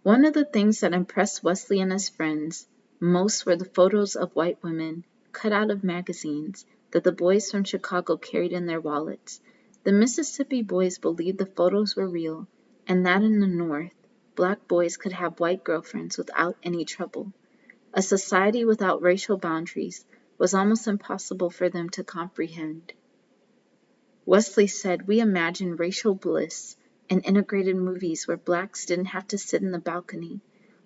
One of the things that impressed Wesley and his friends most were the photos of white women cut out of magazines that the boys from Chicago carried in their wallets. The Mississippi boys believed the photos were real, and that in the North, black boys could have white girlfriends without any trouble. A society without racial boundaries was almost impossible for them to comprehend. Wesley said, "We imagine racial bliss in integrated movies where blacks didn't have to sit in the balcony.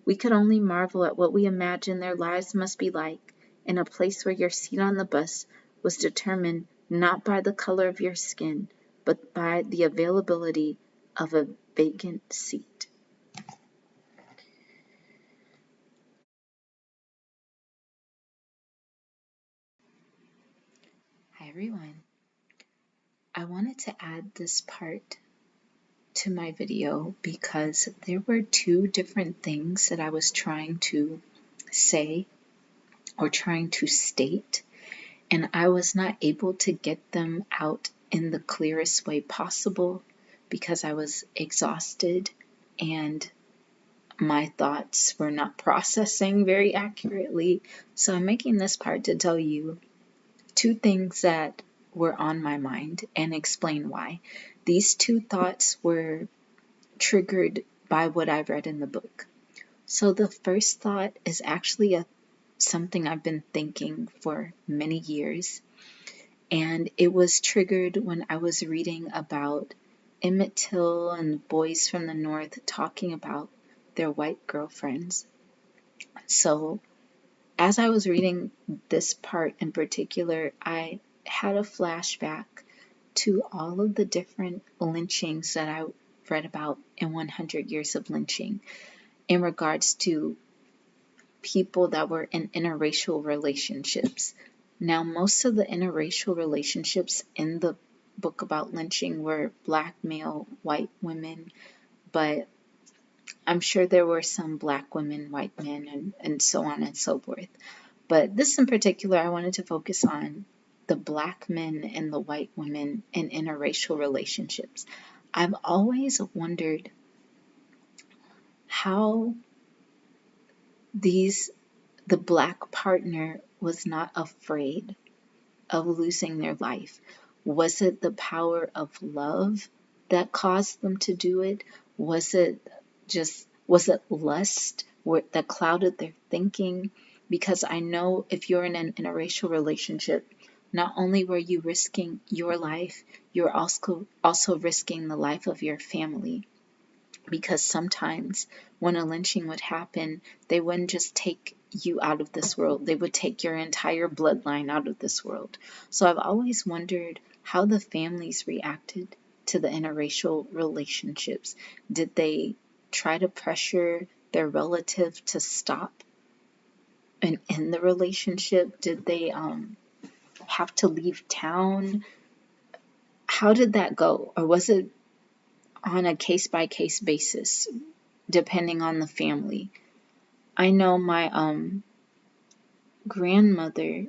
We could only marvel at what we imagined their lives must be like in a place where your seat on the bus was determined not by the color of your skin, but by the availability of a vacant seat. Hi everyone. I wanted to add this part to my video because there were two different things that I was trying to say or trying to state, and I was not able to get them out in the clearest way possible because I was exhausted and my thoughts were not processing very accurately. So I'm making this part to tell you two things that were on my mind and explain why. These two thoughts were triggered by what I've read in the book. So the first thought is actually something I've been thinking for many years, and it was triggered when I was reading about Emmett Till and boys from the North talking about their white girlfriends. So as I was reading this part in particular, I had a flashback to all of the different lynchings that I read about in 100 Years of Lynching in regards to people that were in interracial relationships. Now, most of the interracial relationships in the book about lynching were black male, white women, but I'm sure there were some black women, white men, and so on and so forth. But this in particular, I wanted to focus on the black men and the white women in interracial relationships. I've always wondered how the black partner was not afraid of losing their life. Was it the power of love that caused them to do it? Was it lust that clouded their thinking? Because I know if you're in an interracial relationship, not only were you risking your life, you're also risking the life of your family. Because sometimes when a lynching would happen, they wouldn't just take you out of this world, they would take your entire bloodline out of this world. So I've always wondered how the families reacted to the interracial relationships. Did they try to pressure their relative to stop and end the relationship? Did they have to leave town? How did that go? Or was it on a case-by-case basis, depending on the family? I know my grandmother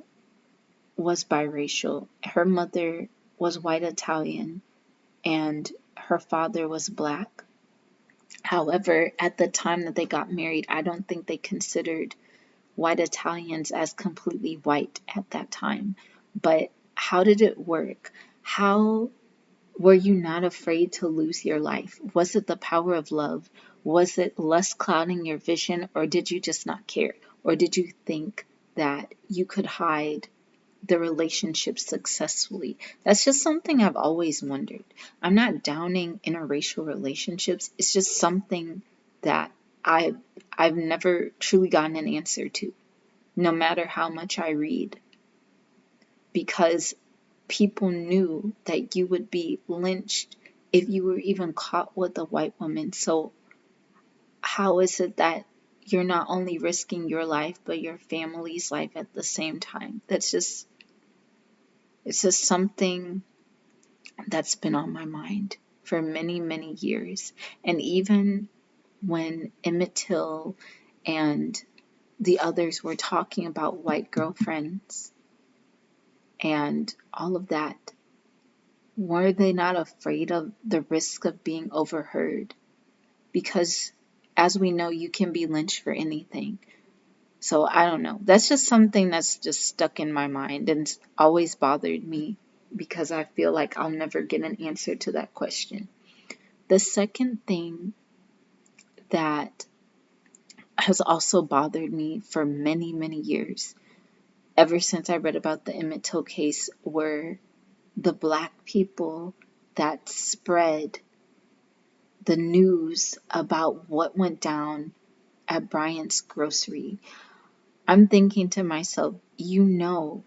was biracial. Her mother was white Italian and her father was black. However, at the time that they got married, I don't think they considered white Italians as completely white at that time. But how did it work? How were you not afraid to lose your life? Was it the power of love? Was it lust clouding your vision, or did you just not care? Or did you think that you could hide the relationship successfully? That's just something I've always wondered. I'm not downing interracial relationships. It's just something that I've never truly gotten an answer to, no matter how much I read. Because people knew that you would be lynched if you were even caught with a white woman. So how is it that you're not only risking your life, but your family's life at the same time? It's just something that's been on my mind for many, many years. And even when Emmett Till and the others were talking about white girlfriends and all of that, were they not afraid of the risk of being overheard? Because as we know, you can be lynched for anything. So I don't know. That's just something that's just stuck in my mind and always bothered me because I feel like I'll never get an answer to that question. The second thing that has also bothered me for many, many years, ever since I read about the Emmett Till case, were the black people that spread the news about what went down at Bryant's grocery. I'm thinking to myself, you know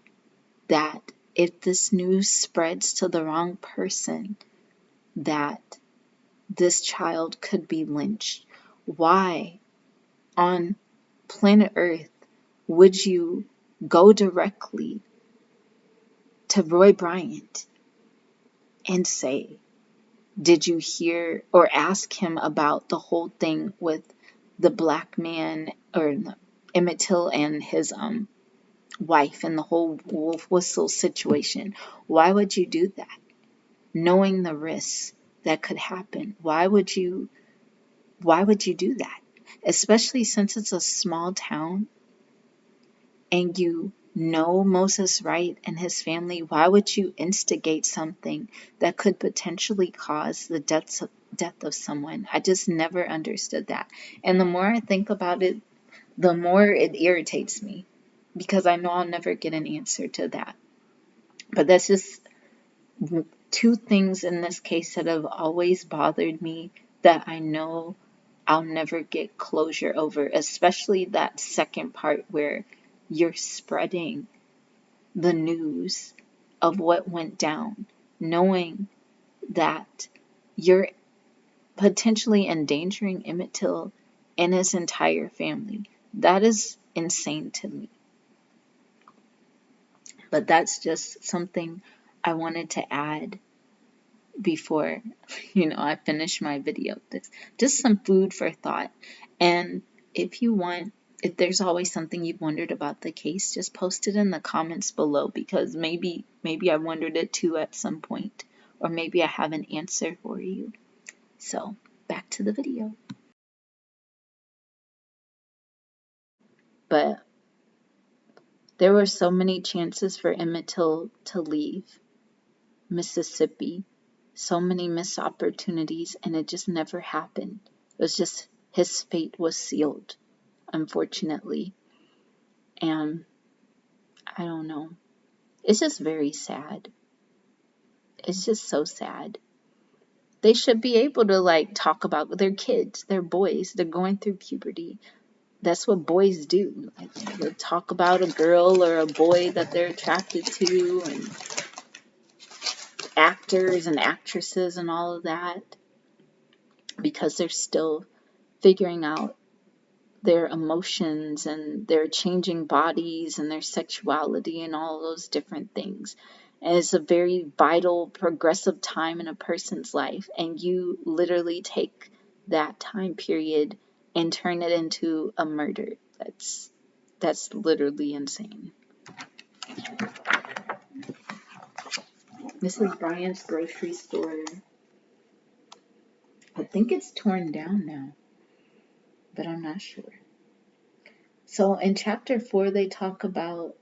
that if this news spreads to the wrong person that this child could be lynched? Why on planet Earth would you go directly to Roy Bryant and say, did you hear, or ask him about the whole thing with the black man, or Emmett Till and his wife, and the whole wolf whistle situation? Why would you do that, knowing the risks that could happen? Why would you do that? Especially since it's a small town and you know Moses Wright and his family. Why would you instigate something that could potentially cause the death of someone? I just never understood that. And the more I think about it, the more it irritates me, because I know I'll never get an answer to that. But that's just two things in this case that have always bothered me, that I know I'll never get closure over, especially that second part where you're spreading the news of what went down, knowing that you're potentially endangering Emmett Till and his entire family. That is insane to me. But that's just something I wanted to add before, I finish my video. That's just some food for thought. And if you want, if there's always something you've wondered about the case, just post it in the comments below, because maybe I wondered it too at some point, or maybe I have an answer for you. So back to the video. But there were so many chances for Emmett Till to leave Mississippi, so many missed opportunities, and it just never happened. It was just, his fate was sealed, unfortunately. And I don't know. It's just very sad. It's just so sad. They should be able to talk about their kids, their boys. They're going through puberty. That's what boys do. They talk about a girl or a boy that they're attracted to, and actors and actresses and all of that, because they're still figuring out their emotions and their changing bodies and their sexuality and all those different things. And it's a very vital, progressive time in a person's life, and you literally take that time period and turn it into a murder. That's literally insane. This is Brian's grocery store. I think it's torn down now, but I'm not sure. So in chapter 4, they talk about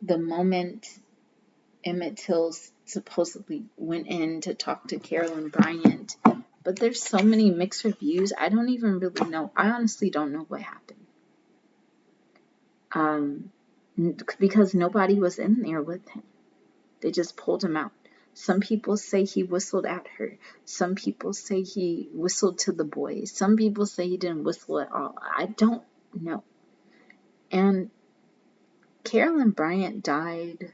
the moment Emmett Till supposedly went in to talk to Carolyn Bryant, but there's so many mixed reviews. I don't even really know. I honestly don't know what happened. Because nobody was in there with him. They just pulled him out. Some people say he whistled at her. Some people say he whistled to the boys. Some people say he didn't whistle at all. I don't know. And Carolyn Bryant died,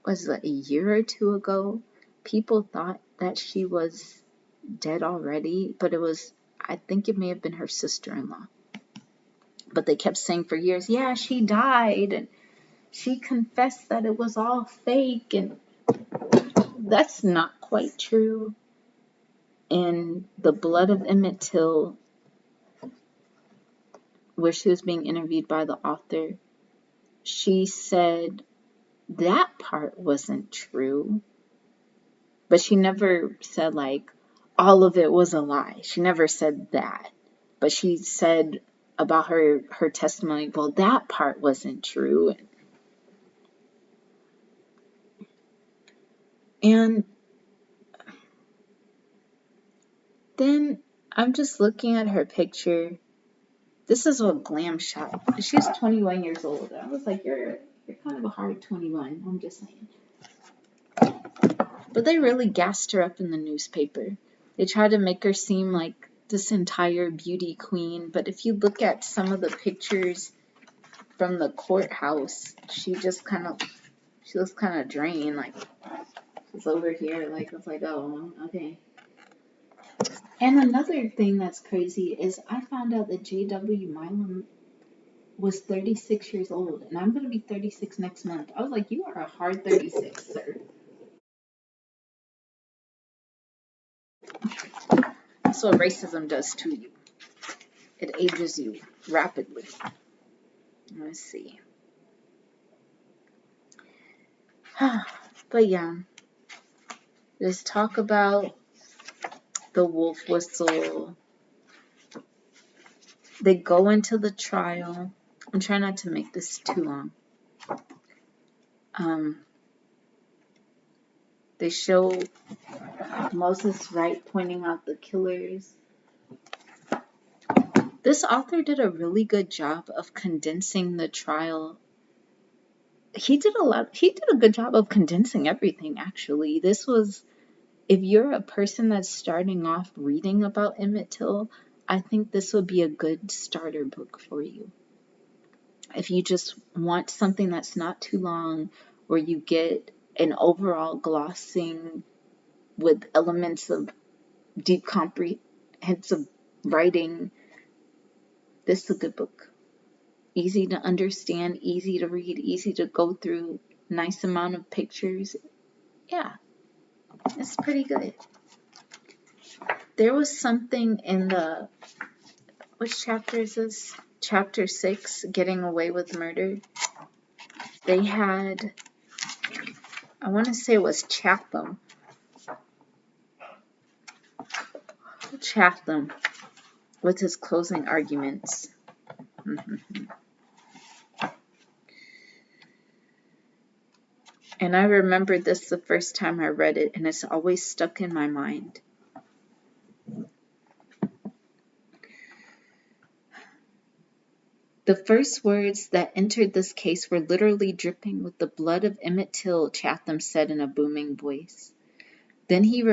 was it a year or two ago? People thought that she was dead already, but I think it may have been her sister-in-law. But they kept saying for years, yeah, she died, and she confessed that it was all fake, and that's not quite true. In The Blood of Emmett Till, where she was being interviewed by the author, she said that part wasn't true, but she never said all of it was a lie. She never said that, but she said about her testimony, well, that part wasn't true. And then I'm just looking at her picture. This is a glam shot. She's 21 years old. I was like, you're kind of a hard 21. I'm just saying. But they really gassed her up in the newspaper. They tried to make her seem like this entire beauty queen. But if you look at some of the pictures from the courthouse. She looks kind of drained, like she's over here, like it's like, oh, okay. And another thing that's crazy is I found out that J.W. Milam was 36 years old, and I'm gonna be 36 next month. I was like, you are a hard 36, sir. That's what racism does to you. It ages you rapidly. Let's see. But yeah, let's talk about the wolf whistle. They go into the trial. I'm trying not to make this too long. They show Moses Wright pointing out the killers. This author did a really good job of condensing the trial. He did a good job of condensing everything, actually. This was, if you're a person that's starting off reading about Emmett Till, I think this would be a good starter book for you. If you just want something that's not too long, where you get an overall glossing with elements of deep comprehensive writing, this is a good book. Easy to understand, easy to read, easy to go through, nice amount of pictures. Yeah, it's pretty good. There was something in which chapter is this? Chapter 6, Getting Away with Murder. They had, I want to say it was Chatham with his closing arguments. And I remembered this the first time I read it, and it's always stuck in my mind. The first words that entered this case were literally dripping with the blood of Emmett Till, Chatham said in a booming voice. Then he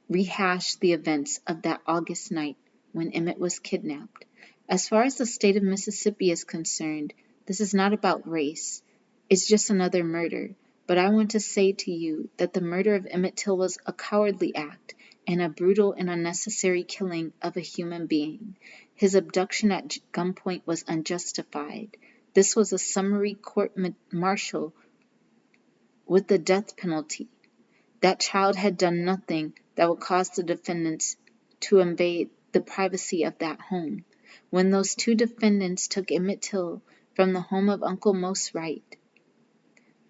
rehashed the events of that August night when Emmett was kidnapped. As far as the state of Mississippi is concerned, this is not about race. It's just another murder. But I want to say to you that the murder of Emmett Till was a cowardly act and a brutal and unnecessary killing of a human being. His abduction at gunpoint was unjustified. This was a summary court-martial with the death penalty. That child had done nothing that would cause the defendants to invade the privacy of that home. When those two defendants took Emmett Till from the home of Uncle Mose Wright,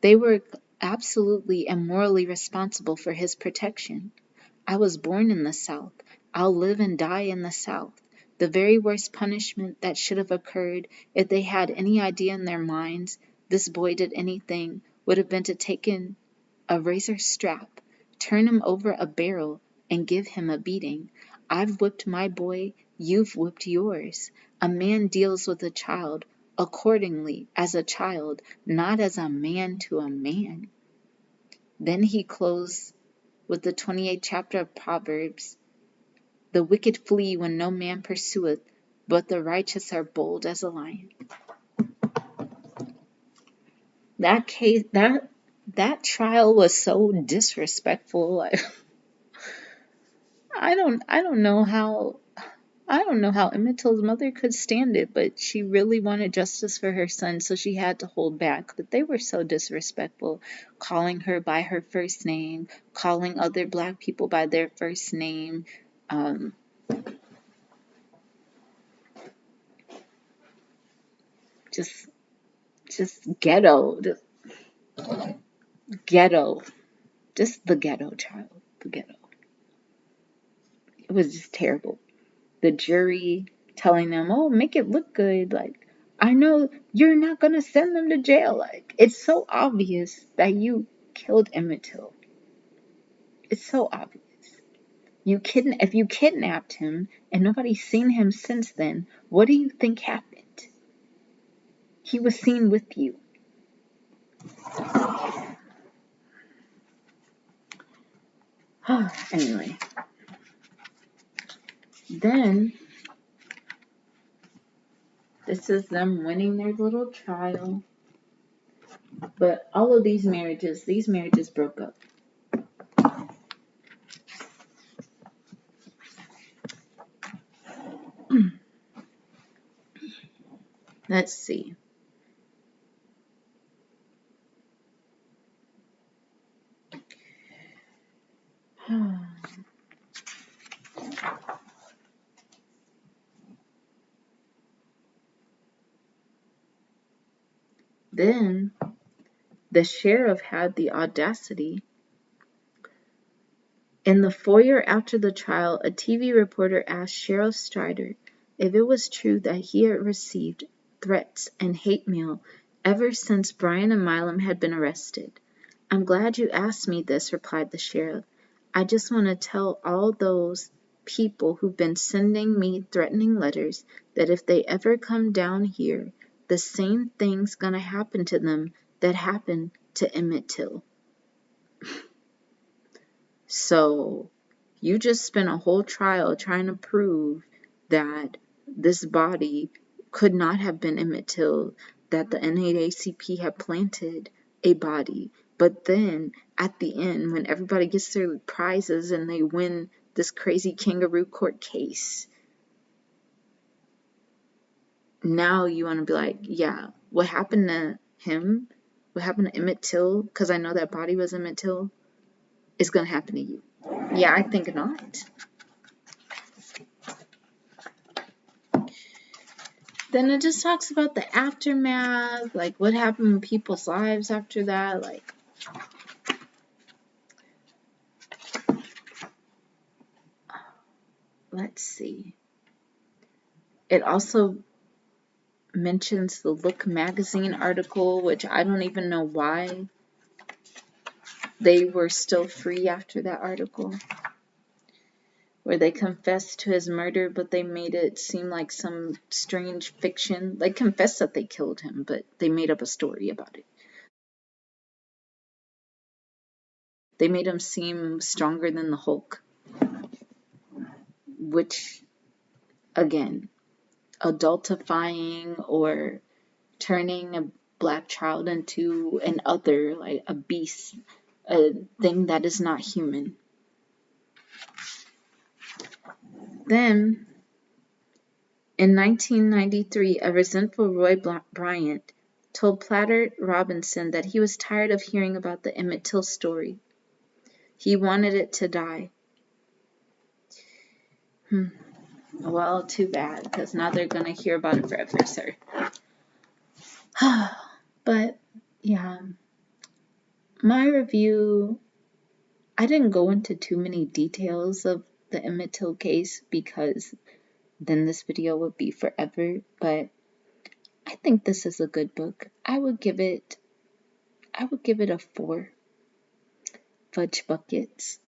they were absolutely and morally responsible for his protection. I was born in the South. I'll live and die in the South. The very worst punishment that should have occurred, if they had any idea in their minds this boy did anything, would have been to take in a razor strap, turn him over a barrel, and give him a beating. I've whipped my boy, you've whipped yours. A man deals with a child accordingly as a child, not as a man to a man. Then he closed with the 28th chapter of Proverbs. The wicked flee when no man pursueth, but the righteous are bold as a lion. That trial was so disrespectful. I don't know how Emmett Till's mother could stand it, but she really wanted justice for her son, so she had to hold back. But they were so disrespectful, calling her by her first name, calling other black people by their first name. Just ghetto. Ghetto. Just the ghetto child. The ghetto. It was just terrible. The jury telling them, oh, make it look good. Like, I know you're not going to send them to jail. Like, it's so obvious that you killed Emmett Till. It's so obvious. If you kidnapped him and nobody's seen him since then, what do you think happened? He was seen with you. Anyway. Then This is them winning their little trial. But all of these marriages broke up. Let's see. Then the sheriff had the audacity. In the foyer after the trial, a TV reporter asked Sheriff Strider if it was true that he had received threats and hate mail ever since Brian and Milam had been arrested. "I'm glad you asked me this," replied the sheriff. "I just want to tell all those people who've been sending me threatening letters that if they ever come down here, the same thing's gonna happen to them that happened to Emmett Till." So you just spent a whole trial trying to prove that this body could not have been Emmett Till, that the NAACP had planted a body. But then at the end, when everybody gets their prizes and they win this crazy kangaroo court case, now you want to be like, yeah, what happened to him? What happened to Emmett Till? Because I know that body was Emmett Till. Is going to happen to you. Yeah, I think not. Then it just talks about the aftermath, like what happened in people's lives after that, like let's see. It also mentions the Look magazine article, which I don't even know why they were still free after that article, where they confessed to his murder, but they made it seem like some strange fiction. They confessed that they killed him, but they made up a story about it. They made him seem stronger than the Hulk, which, again, adultifying or turning a black child into an other, like a beast, a thing that is not human. Then, in 1993, a resentful Roy Bryant told Platter Robinson that he was tired of hearing about the Emmett Till story. He wanted it to die. Well, too bad, because now they're going to hear about it forever, sir. But, yeah, my review, I didn't go into too many details of the Emmett Till case because then this video would be forever, but I think this is a good book. I would give it a 4 fudge buckets.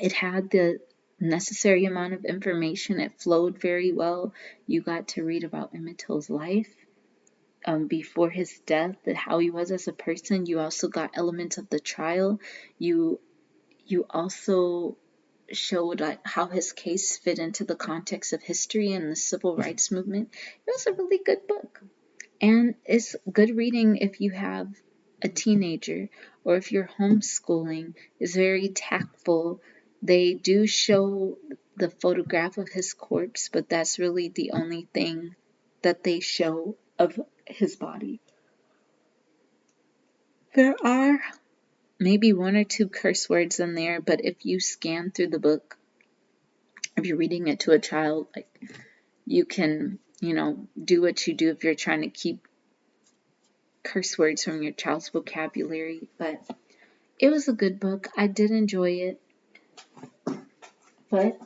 It had the necessary amount of information. It flowed very well. You got to read about Emmett Till's life before his death and how he was as a person. You also got elements of the trial. You also showed how his case fit into the context of history and the civil rights movement. It was a really good book. And it's good reading if you have a teenager or if you're homeschooling. It's very tactful. They do show the photograph of his corpse, but that's really the only thing that they show of his body. There are maybe 1 or 2 curse words in there, but if you scan through the book, if you're reading it to a child, like, you can, do what you do if you're trying to keep curse words from your child's vocabulary. But it was a good book. I did enjoy it. But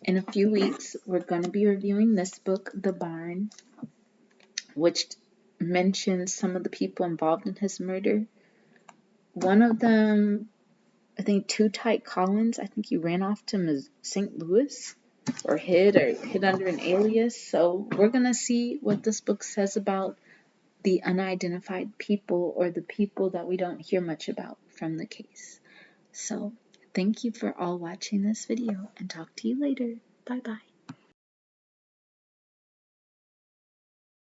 in a few weeks, we're going to be reviewing this book, The Barn, which mentions some of the people involved in his murder. One of them, I think, Too Tight Collins, I think he ran off to St. Louis or hid under an alias. So we're going to see what this book says about the unidentified people, or the people that we don't hear much about from the case. So thank you for all watching this video, and talk to you later. Bye bye.